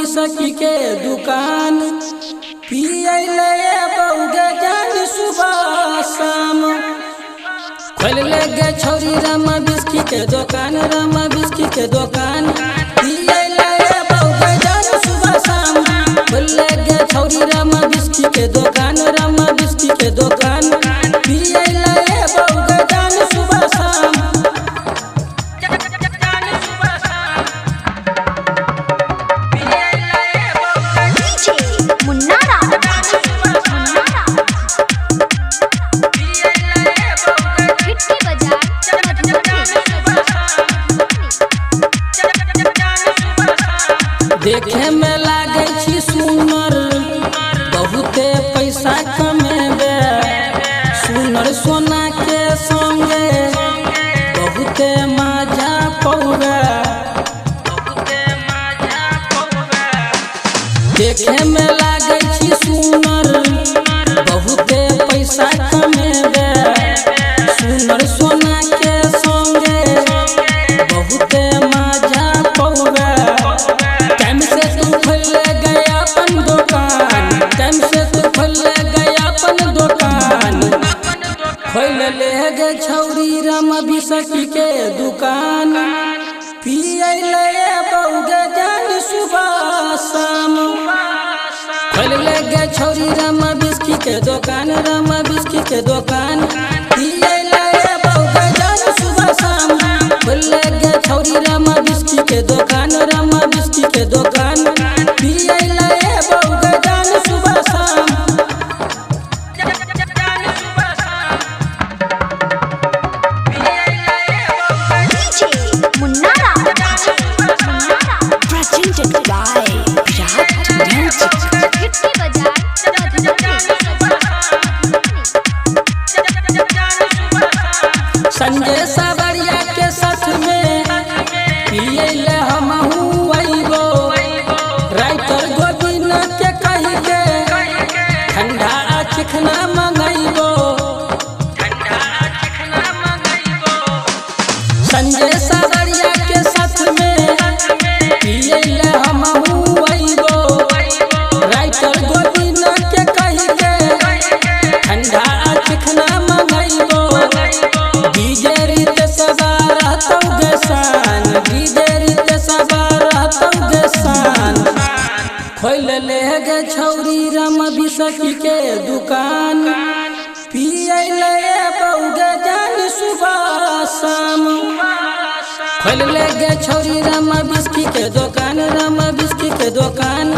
whisky के दुकान पियले बहुगे जान सुबह शाम खोल ले छौरी रमा बिस्की के दुकान रमा बिस्की के दुकान पियले बहुगे जान सुबह शाम खोल ले छौरी रमा बिस्की के दुकान रमा बिस्की के दुकान पियले बहुगे जान सुबह शाम देखे में लागे छी सुनर बहुते पैसा कमेबे सुनर सोना के संगे बहुते मजा पौगे देखे में लागे छी सुनर बहुते पैसा कमेबे सुनर सोना के संगे बहुते मजा पौगे टाइम से तू खोल गया अपन दुकान खोल ले गे छौरी रमा बिसकी के दुकान पियले बहुगे जान सुबह शाम खोल ले गे छौरी रमा बिस्की के दुकान रमा बिस्की के दुकान पियले बहुगे जान सुबह शाम खोल ले गे छौरी रमा बिस्की के दुकान रमा बिस्की के दुकान पियले बहुगे जान सुबह शाम संजय सावरिया के साथ में पियले हमहू अइबो राइटर गोविंद के कहि के ठंडा चिखना मंगैबो संजय सावरिया के साथ में पियले हमहू अइबो राइटर गोविंद के कहि के ठंडा चिखना मंगैबो डीजे रीत सवार रहतौ गे शान खोल ले गे छौरी रमा बिसकी के दुकान पियले बहुगे जान सुबह शाम खोल ले गे छौरी रमा बिस्की के दुकान रमा बिस्की के दुकान